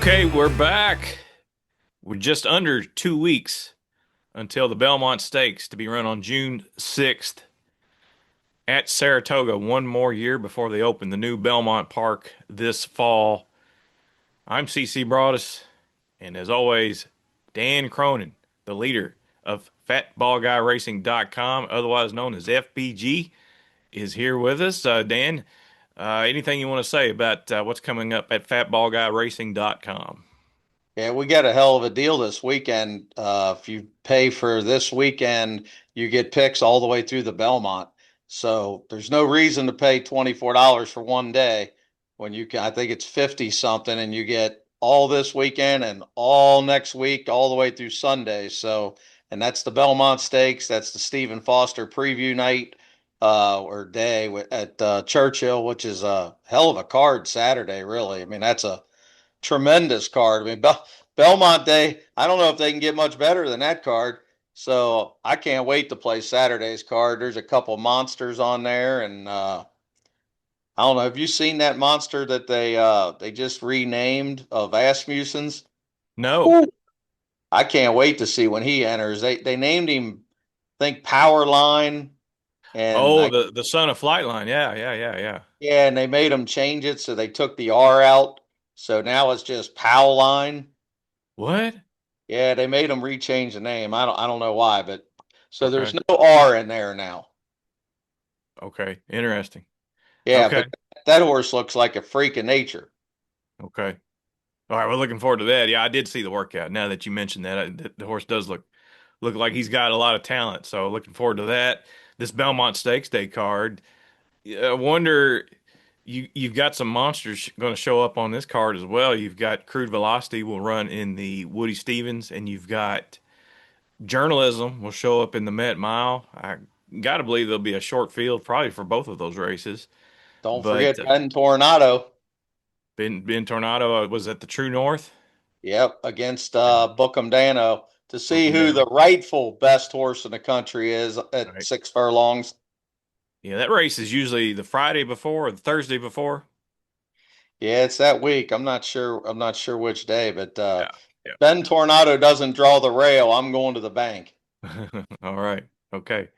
Okay, we're back. We're just under 2 weeks until the Belmont Stakes to be run on June 6th at Saratoga. One more year before they open the new Belmont Park this fall. I'm CC Broaddus, and as always, Dan Cronin, the leader of FatBallGuyRacing.com, otherwise known as FBG, is here with us. Dan, anything you want to say about what's coming up at FatBallGuyRacing.com? Yeah, we got a hell of a deal this weekend. If you pay for this weekend, you get picks all the way through the Belmont. So there's no reason to pay $24 for one day when you can, I think it's 50 something, and you get all this weekend and all next week, all the way through Sunday. So, and that's the Belmont Stakes. That's the Stephen Foster preview night, or day at Churchill, which is a hell of a card Saturday, really. I mean, that's a tremendous card. I mean, Belmont Day, I don't know if they can get much better than that card. So I can't wait to play Saturday's card. There's a couple monsters on there, and I don't know. Have you seen that monster that they just renamed of Asmussen's? No. Whew. I can't wait to see when he enters. They named him, I think, Powerline, and Oh, the son of Flightline. Yeah, yeah, yeah, yeah. yeah, and they made him change it, so they took the R out. So now it's just Powline. What? Yeah, they made them rechange the name. I don't know why, but so there's Okay. no R in there now. Okay. Interesting. Yeah, Okay. but that horse looks like a freak of nature. Okay. All right. We're looking forward to that. Yeah, I did see the workout. Now that you mentioned that, the horse does look like he's got a lot of talent. So looking forward to that. This Belmont Stakes Day card. I wonder you've got some monsters going to show up on this card as well. You've got Crude Velocity will run in the Woody Stevens, and you've got Journalism will show up in the Met Mile. I got to believe there'll be a short field probably for both of those races. Don't But forget Ben Tornado. Ben Tornado was at the True North. Yep, against Yeah, Bookham Dano to broke see him who down. the rightful best horse in the country is at Right. 6 furlongs. Yeah, that race is usually the Friday before or the Thursday before. Yeah, it's that week. I'm not sure. I'm not sure which day, but Yeah, Ben Tornado doesn't draw the rail. I'm going to the bank. yeah. All right. Okay.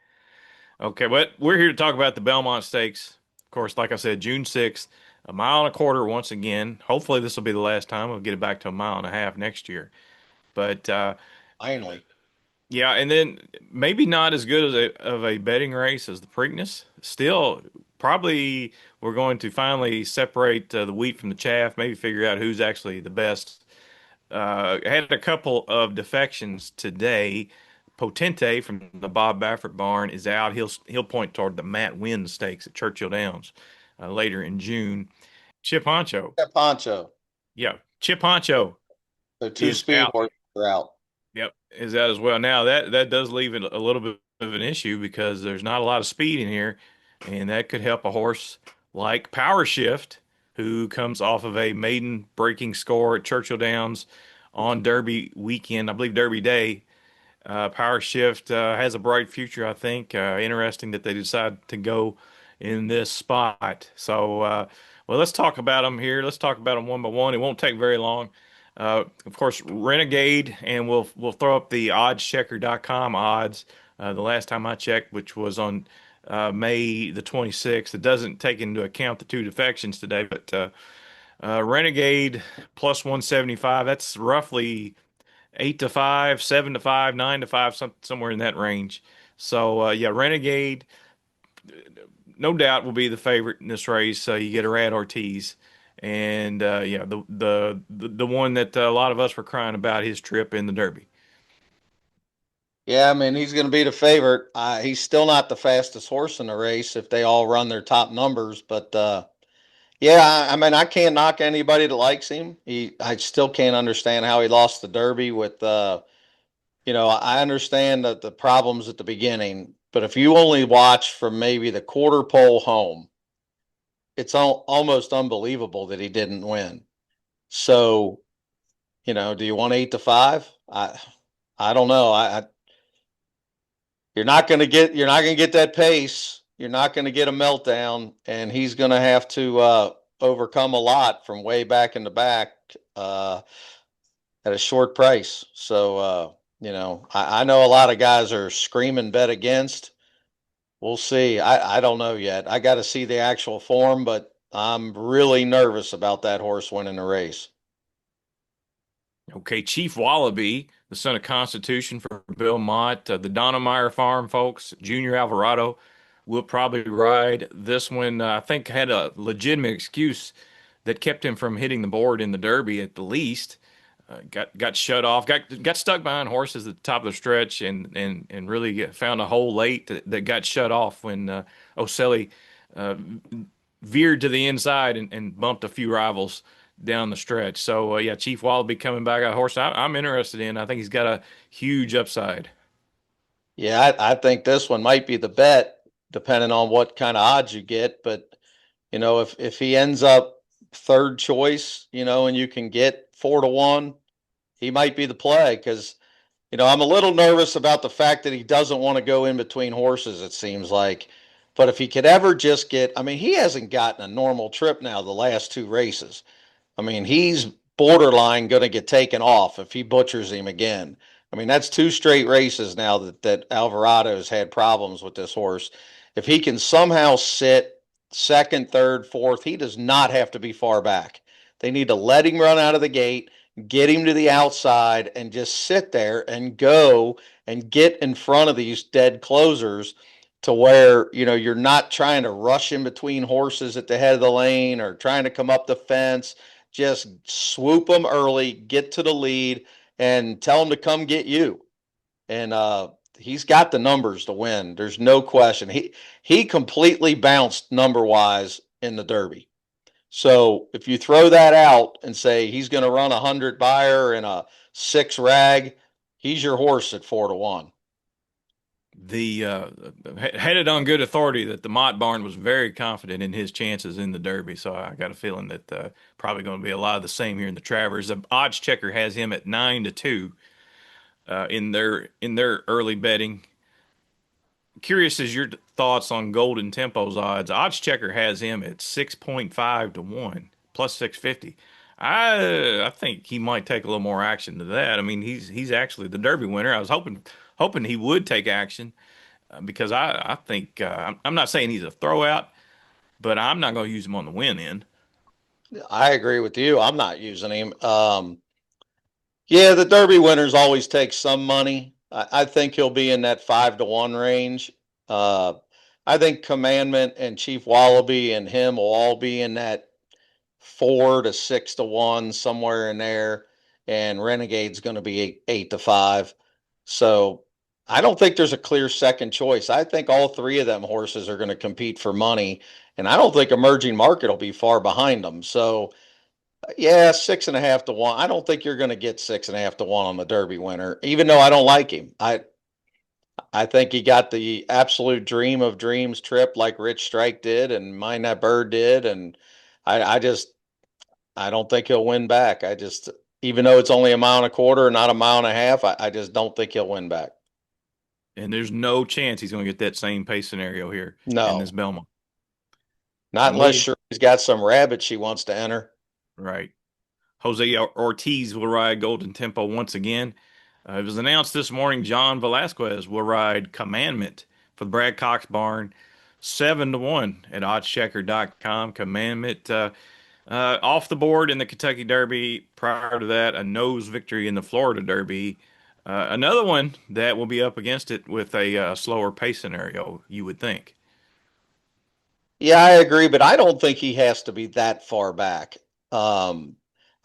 Okay. But we're here to talk about the Belmont Stakes. Of course, like I said, June 6th, a mile and a quarter once again. Hopefully, this will be the last time. We'll get it back to a mile and a half next year. But Finally. yeah, and then maybe not as good as of a betting race as the Preakness. Still, probably we're going to finally separate the wheat from the chaff. Maybe figure out who's actually the best. Had a couple of defections today. Potente from the Bob Baffert barn is out. He'll point toward the Matt Wynn Stakes at Churchill Downs later in June. Chip Honcho, That Poncho. yeah, Chip Honcho So two is speed out. horses are out. Yep, is out as well. Now that does leave it a little bit of an issue because there's not a lot of speed in here, and that could help a horse like Power Shift, who comes off of a maiden breaking score at Churchill Downs on Derby weekend, I believe Derby Day. Power Shift has a bright future, I think. Interesting that they decide to go in this spot. So, well, let's talk about them here. Let's talk about them one by one. It won't take very long. Of course, Renegade, and we'll throw up the oddschecker.com odds. The last time I checked, which was on May the 26th, it doesn't take into account the two defections today, but Renegade plus 175. That's roughly 8 to 5, 7 to 5, 9 to 5, somewhere in that range. So yeah, Renegade, no doubt, will be the favorite in this race. You get a Rad Ortiz, and yeah, the one that a lot of us were crying about his trip in the Derby. Yeah, I mean, he's going to be the favorite. He's still not the fastest horse in the race if they all run their top numbers. But yeah, I mean, I can't knock anybody that likes him. I still can't understand how he lost the Derby with, I understand that the problems at the beginning, but if you only watch from maybe the quarter pole home, it's almost unbelievable that he didn't win. So, do you want 8 to 5? I don't know. You're not going to get that pace. You're not going to get a meltdown, and he's going to have to overcome a lot from way back in the back. at a short price. So, I know a lot of guys are screaming bet against. We'll see. I don't know yet. I got to see the actual form, but I'm really nervous about that horse winning the race. Okay, Chief Wallaby, the son of Constitution for Belmont, the Donnemeyer Farm folks, Junior Alvarado will probably ride this one. I think had a legitimate excuse that kept him from hitting the board in the Derby at the least. Got shut off, got stuck behind horses at the top of the stretch, and really found a hole late that got shut off when Oselli uh, veered to the inside and bumped a few rivals down the stretch. So yeah, Chief Wallaby coming back, a horse I'm interested in. I think he's got a huge upside. Yeah, I think this one might be the bet, depending on what kind of odds you get. But if he ends up third choice, and you can get 4-1, he might be the play because I'm a little nervous about the fact that he doesn't want to go in between horses, it seems like. But if he could ever just get, I mean, he hasn't gotten a normal trip now the last two races. I mean, he's borderline going to get taken off if he butchers him again. I mean, that's two straight races now that Alvarado's had problems with this horse. If he can somehow sit second, third, fourth, he does not have to be far back. They need to let him run out of the gate, get him to the outside, and just sit there and go and get in front of these dead closers to where you're not trying to rush in between horses at the head of the lane or trying to come up the fence. Just swoop them early, get to the lead, and tell them to come get you. And he's got the numbers to win. There's no question. He completely bounced number wise in the Derby. So if you throw that out and say he's going to run 100 buyer and a 6 rag, he's your horse at 4-1. The had it on good authority that the Mott Barn was very confident in his chances in the Derby, so I got a feeling that probably going to be a lot of the same here in the Travers. The odds checker has him at 9-2 in their early betting. Curious as your thoughts on Golden Tempo's odds. Odds checker has him at 6.5-1 plus 650. I think he might take a little more action to that. I mean, he's actually the Derby winner. I was hoping he would take action because I think I'm not saying he's a throwout, but I'm not going to use him on the win end. I agree with you. I'm not using him. Yeah, the Derby winners always take some money. I think he'll be in that 5-1 range. Uh, I think Commandment and Chief Wallaby and him will all be in that 4 to 6-1, somewhere in there. And Renegade's going to be 8 to 5. So I don't think there's a clear second choice. I think all three of them horses are going to compete for money. And I don't think Emerging Market will be far behind them. So yeah, 6.5 to 1. I don't think you're going to get 6.5 to 1 on the Derby winner, even though I don't like him. I think he got the absolute dream of dreams trip like Rich Strike did and Mind That Bird did, and I just I don't think he'll win back. Even though it's only a mile and a quarter, not a mile and a half, I just don't think he'll win back. And there's no chance he's going to get that same pace scenario here in this No, Belmont. not And unless moving Shirley's got some rabbit she wants to enter. right. Jose Ortiz will ride Golden Tempo once again. It was announced this morning John Velasquez will ride Commandment for the Brad Cox barn, 7-1 at oddschecker.com. Commandment off the board in the Kentucky Derby. Prior to that, a nose victory in the Florida Derby. Another one that will be up against it with a slower pace scenario, you would think. Yeah, I agree, but I don't think he has to be that far back. Um,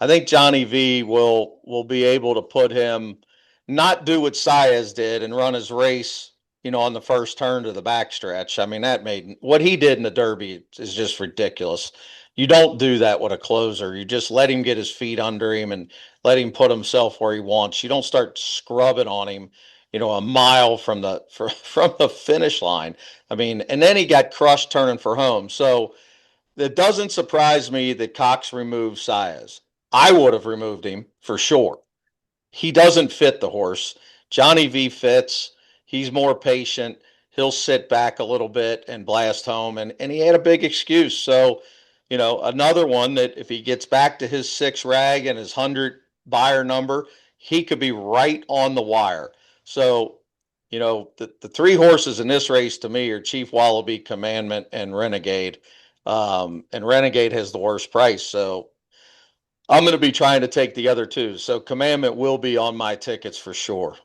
I think Johnny V will be able to put him not do what Saez did and run his race, on the first turn to the backstretch. I mean, that made what he did in the Derby is just ridiculous. You don't do that with a closer. You just let him get his feet under him and let him put himself where he wants. You don't start scrubbing on him, a mile from the from the finish line. I mean, and then he got crushed turning for home. So it doesn't surprise me that Cox removed Saez. I would have removed him for sure. He doesn't fit the horse. Johnny V fits. He's more patient. He'll sit back a little bit and blast home. And he had a big excuse. So, another one that if he gets back to his 6 rag and his 100 buyer number, he could be right on the wire. So, the three horses in this race to me are Chief Wallaby, Commandment, and Renegade. And Renegade has the worst price. So I'm going to be trying to take the other two. So Commandment will be on my tickets for sure.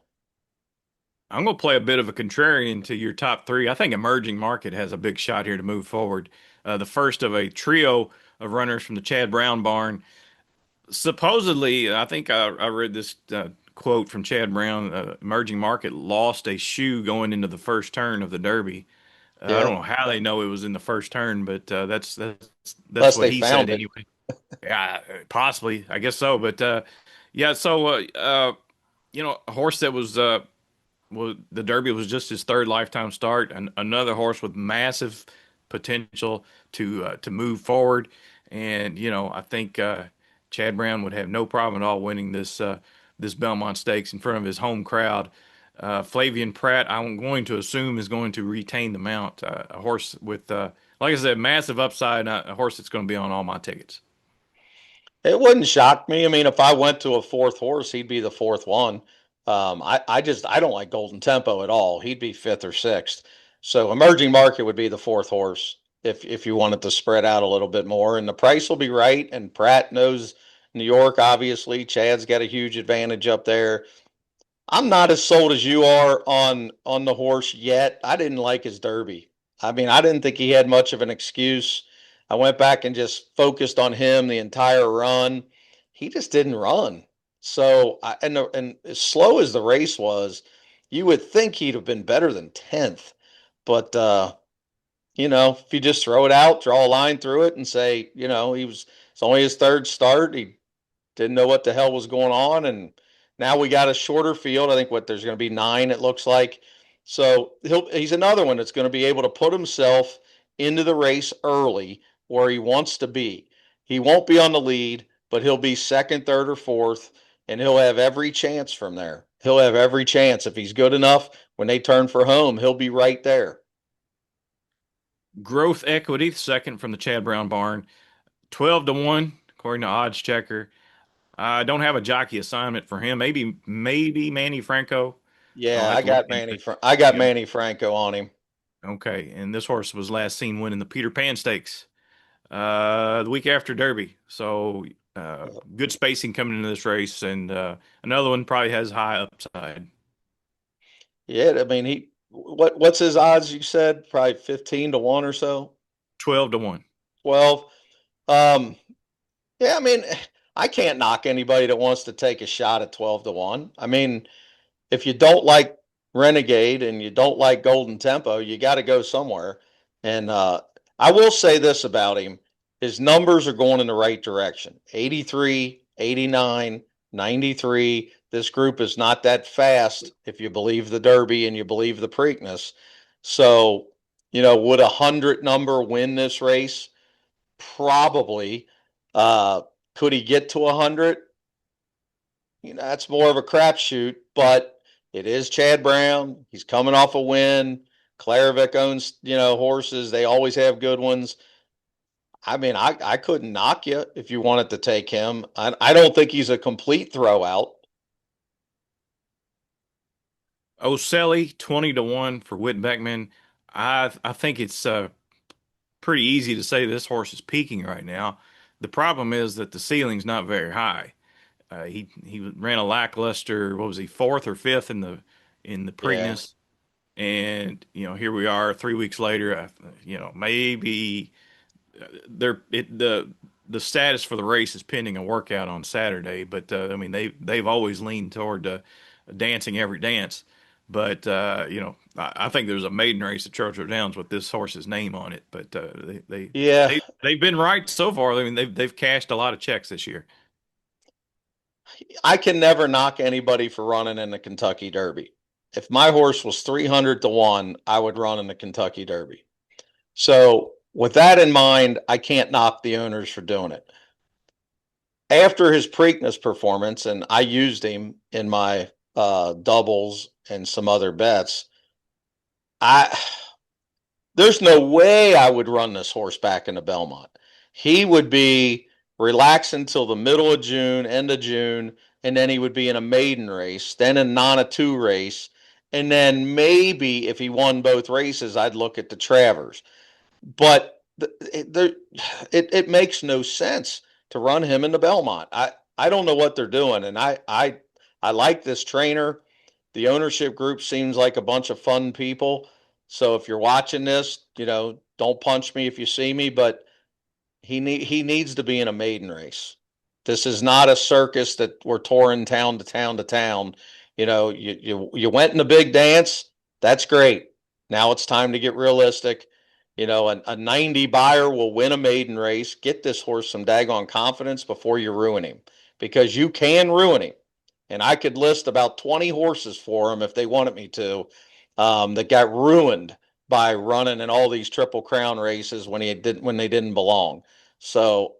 I'm going to play a bit of a contrarian to your top three. I think Emerging Market has a big shot here to move forward. The first of a trio of runners from the Chad Brown barn. Supposedly, I think I read this quote from Chad Brown. Emerging Market lost a shoe going into the first turn of the Derby. I Yeah. don't know how they know it was in the first turn, but that's Unless what they he said found it. anyway. Yeah, possibly, I guess so. But yeah, so a horse that was well, the Derby was just his third lifetime start, and another horse with massive potential to move forward. And I think Chad Brown would have no problem at all winning this Belmont Stakes in front of his home crowd. Flavian Pratt, I'm going to assume, is going to retain the mount. A horse with, like I said, massive upside. A horse that's going to be on all my tickets. It wouldn't shock me. I mean, if I went to a fourth horse, he'd be the fourth one. I don't like Golden Tempo at all. He'd be fifth or sixth. So Emerging Market would be the fourth horse if you wanted to spread out a little bit more. And the price will be right. And Pratt knows New York, obviously. Chad's got a huge advantage up there. I'm not as sold as you are on the horse yet. I didn't like his Derby. I mean, I didn't think he had much of an excuse. I went back and just focused on him the entire run. He just didn't run. So, and as slow as the race was, you would think he'd have been better than 10th. But if you just throw it out, draw a line through it, and say, it's only his third start. He didn't know what the hell was going on, and now we got a shorter field. I think there's going to be 9. It looks like. So he's another one that's going to be able to put himself into the race early where he wants to be. He won't be on the lead, but he'll be second, third, or fourth, and he'll have every chance from there. He'll have every chance if he's good enough. When they turn for home, he'll be right there. Growth Equity, second from the Chad Brown barn, 12 to 1 according to Odds Checker. I don't have a jockey assignment for him. Maybe Manny Franco. I'll Yeah, have I to look got into Manny. it. I got Yep. Manny Franco on him. Okay, and this horse was last seen winning the Peter Pan Stakes the week after Derby. So good spacing coming into this race, and another one probably has high upside. Yeah, I mean what's his odds? You said probably 15 to 1 or so. 12 to 1. 12. Um, yeah, I mean, I can't knock anybody that wants to take a shot at 12 to 1. I mean, if you don't like Renegade and you don't like Golden Tempo, you got to go somewhere. And I will say this about him: his numbers are going in the right direction. 83, 89, 93. This group is not that fast if you believe the Derby and you believe the Preakness. So, would 100 number win this race? Probably. Uh, could he get to 100? That's more of a crapshoot, but it is Chad Brown. He's coming off a win. Clarovic owns, horses. They always have good ones. I mean, I couldn't knock you if you wanted to take him. I don't think he's a complete throwout. Oselli, 20 to 1 for Whit Beckman. I think it's pretty easy to say this horse is peaking right now. The problem is that the ceiling's not very high. He ran a lackluster, what was he, fourth or fifth in the Yeah. Preakness, and here we are 3 weeks later. Maybe the status for the race is pending a workout on Saturday, but I mean they've always leaned toward dancing every dance. But I think there's a maiden race at Churchill Downs with this horse's name on it. But Yeah. they've been right so far. I mean they've cashed a lot of checks this year. I can never knock anybody for running in the Kentucky Derby. If my horse was 300 to 1, I would run in the Kentucky Derby. So, with that in mind, I can't knock the owners for doing it. After his Preakness performance, and I used him in my doubles and some other bets, I there's no way I would run this horse back into Belmont. he would be relaxed until the middle of June, end of June, and then he would be in a maiden race, then a non-a-two race, and then maybe if he won both races, I'd look at the Travers. But it makes no sense to run him in the Belmont. I don't know what they're doing, and I like this trainer. The ownership group seems like a bunch of fun people. So if you're watching this, don't punch me if you see me, but he needs to be in a maiden race. This is not a circus that we're touring town to town to town. You went in the big dance. That's great. Now it's time to get realistic. A 90 buyer will win a maiden race. Get this horse some daggone confidence before you ruin him, because you can ruin him. And I could list about 20 horses for him if they wanted me to, that got ruined by running in all these Triple Crown races when they didn't belong. So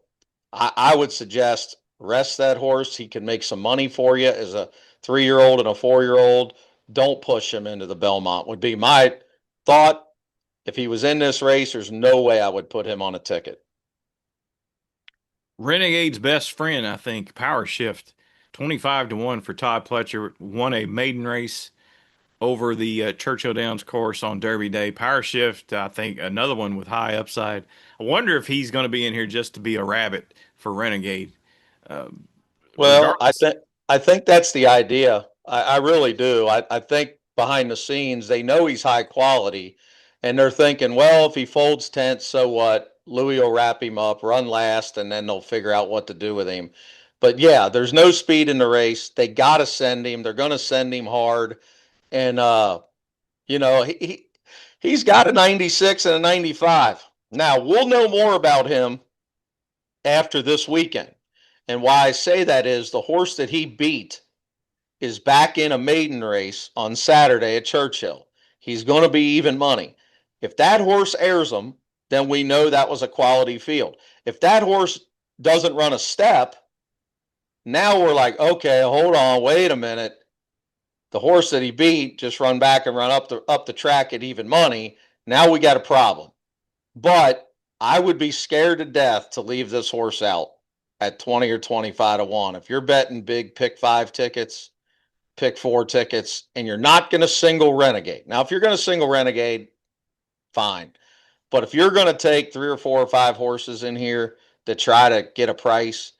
I would suggest rest that horse. He can make some money for you as a 3-year old and a 4-year old. Don't push him into the Belmont, would be my thought. If he was in this race, there's no way I would put him on a ticket. Renegade's best friend, I think, Power Shift, 25 to 1 for Todd Pletcher, won a maiden race over the Churchill Downs course on Derby Day. Power Shift, I think, another one with high upside. I wonder if he's going to be in here just to be a rabbit for Renegade. Uh, Well, Regardless, I think that's the idea. I really do. I think behind the scenes they know he's high quality, and they're thinking, well, if he folds tent, so what? Louis will wrap him up, run last, and then they'll figure out what to do with him. But yeah, there's no speed in the race. They got to send him. They're going to send him hard, and you know he's got a 96 and a 95. Now we'll know more about him after this weekend. And why I say that is the horse that he beat is back in a maiden race on Saturday at Churchill. He's going to be even money. If that horse airs him, then we know that was a quality field. If that horse doesn't run a step, now we're like, okay, hold on, wait a minute. The horse that he beat just run back and run up the track at even money. Now we got a problem. But I would be scared to death to leave this horse out at 20 or 25 to 1. If you're betting big pick 5 tickets, pick 4 tickets, and you're not going to single Renegade. Now, if you're going to single Renegade, fine. But if you're going to take 3 or 4 or 5 horses in here to try to get a price,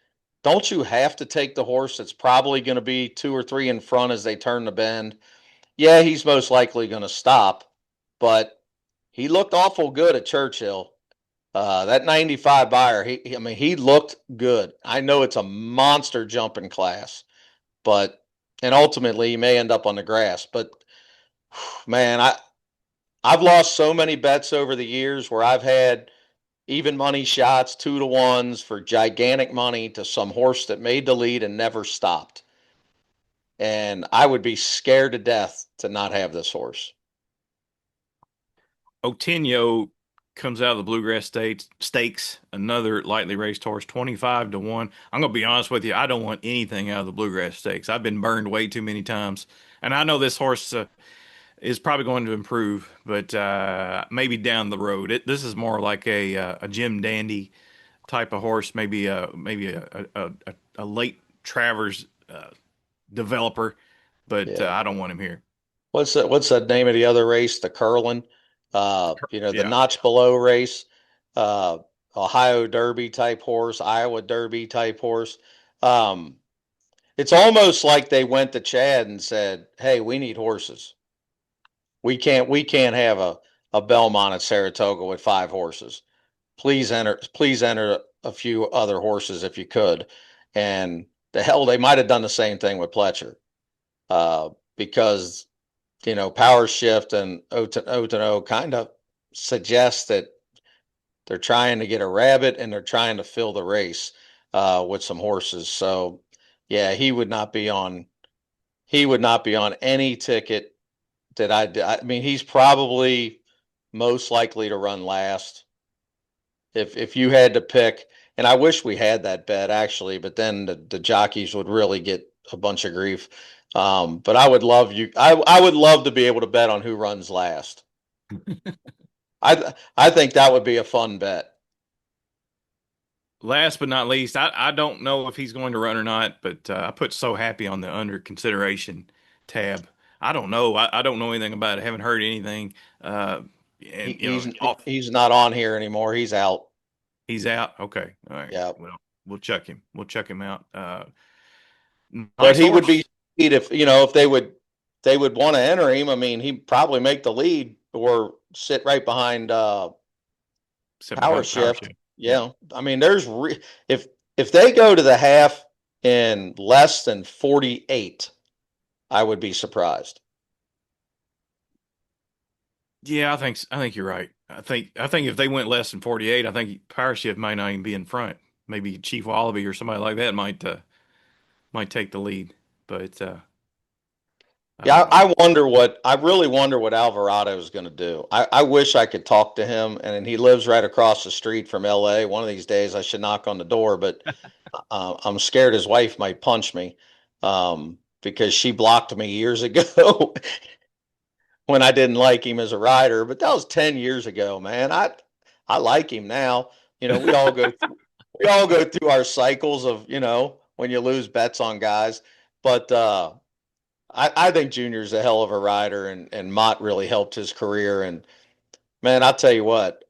don't you have to take the horse that's probably going to be 2 or 3 in front as they turn the bend? Yeah, he's most likely going to stop, but he looked awful good at Churchill. That 95 buyer, I mean, he looked good. I know it's a monster jumping class, but and ultimately he may end up on the grass. But man, I've lost so many bets over the years where I've had even money shots, 2 to 1s for gigantic money to some horse that made the lead and never stopped. And I would be scared to death to not have this horse. Otenyo comes out of the Bluegrass Stakes, another lightly raced horse, 25 to 1. I'm going to be honest with you. I don't want anything out of the Bluegrass Stakes. I've been burned way too many times. And I know this horse is probably going to improve, but maybe down the road. This is more like a Jim Dandy type of horse, maybe a late Travers developer, but Yeah. I don't want him here. What's the name of the other race? The Curlin, the Yeah. notch below race, uh, Ohio Derby type horse, Iowa Derby type horse. Um, it's almost like they went to Chad and said, "Hey, we need horses. We can't have a Belmont at Saratoga with 5 horses. Please enter a few other horses if you could." And the hell, they might have done the same thing with Pletcher, because Power Shift and O kind of suggest that they're trying to get a rabbit and they're trying to fill the race with some horses. So yeah, he would not be on any ticket that I mean, he's probably most likely to run last. If you had to pick, and I wish we had that bet actually, but then the jockeys would really get a bunch of grief. But I would love to be able to bet on who runs last. I think that would be a fun bet. last but not least, I don't know if he's going to run or not, but I put so happy on the under consideration tab. I don't know. I don't know anything about it. I haven't heard anything. Uh, He, and he's off, he's not on here anymore. He's out. he's out. Okay, all right. Yeah, Well, we'll check him. We'll check him out. but Nice he would be horse. if if they would want to enter him. I mean, he'd probably make the lead or sit right behind Sit Power behind the power Shift. shift. Yep. Yeah, I mean, if they go to the half in less than 48, I would be surprised. Yeah, I think you're right. I think if they went less than 48, I think power shift might not even be in front. Maybe Chief Wallaby or somebody like that might take the lead. But I don't Yeah, know. I really wonder what Alvarado is going to do. I wish I could talk to him, and he lives right across the street from LA. One of these days I should knock on the door, but I'm scared his wife might punch me because she blocked me years ago when I didn't like him as a rider. But that was 10 years ago, man. I like him now. We all go through our cycles of when you lose bets on guys, but I think Junior's a hell of a rider, and Mott really helped his career. And man, I'll tell you what,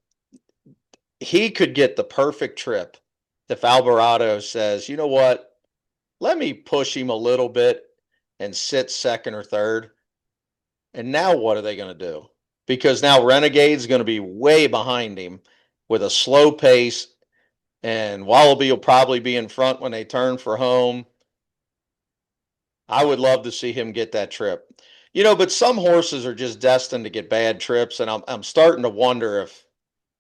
he could get the perfect trip if Alvarado says, you know what, let me push him a little bit and sit second or third. And now what are they going to do? Because now Renegade's going to be way behind him with a slow pace, and Wallaby will probably be in front when they turn for home. I would love to see him get that trip. But some horses are just destined to get bad trips, and I'm starting to wonder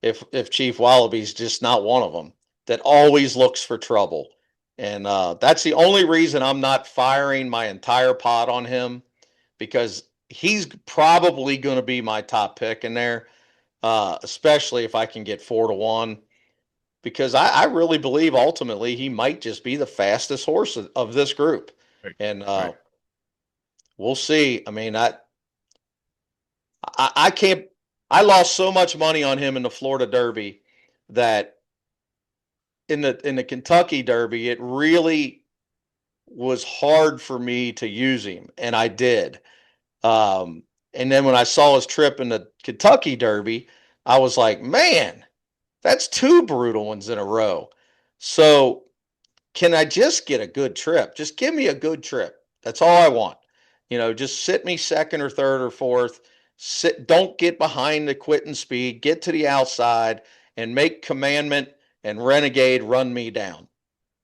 if Chief Wallaby's just not one of them that always looks for trouble. And that's the only reason I'm not firing my entire pot on him, because he's probably going to be my top pick in there, especially if I can get 4-1. Because I really believe ultimately he might just be the fastest horse of this group. Right. And Right. we'll see. I mean, I can't. I lost so much money on him in the Florida Derby that in the Kentucky Derby, it really was hard for me to use him, and I did. And then when I saw his trip in the Kentucky Derby, I was like, man, that's two brutal ones in a row. So can I just get a good trip? Just give me a good trip. That's all I want. Just sit me second or third or fourth. Don't get behind the quitting speed. Get to the outside and make Commandment and Renegade run me down.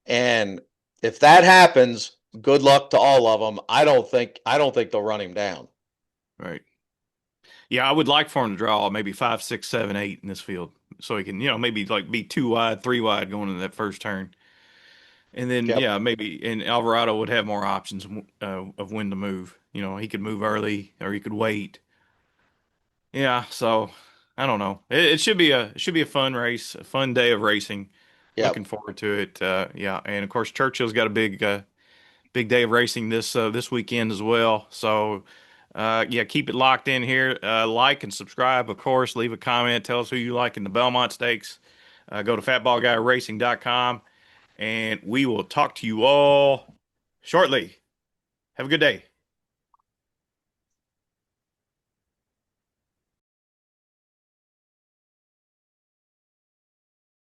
And if that happens, good luck to all of them. I don't think they'll run him down. Right. Yeah, I would like for him to draw maybe 5, 6, 7, 8 in this field, so he can, maybe like be 2 wide, 3 wide going into that first turn, and then Yep. yeah, maybe and Alvarado would have more options of when to move. He could move early or he could wait. Yeah, so I don't know. It should be a fun race, a fun day of racing. Looking Yep. forward to it. Yeah, and of course Churchill's got a big day of racing this weekend as well. So, yeah, keep it locked in here. Like and subscribe, of course. Leave a comment. Tell us who you like in the Belmont Stakes. Go to fatballguyracing.com, and we will talk to you all shortly. Have a good day.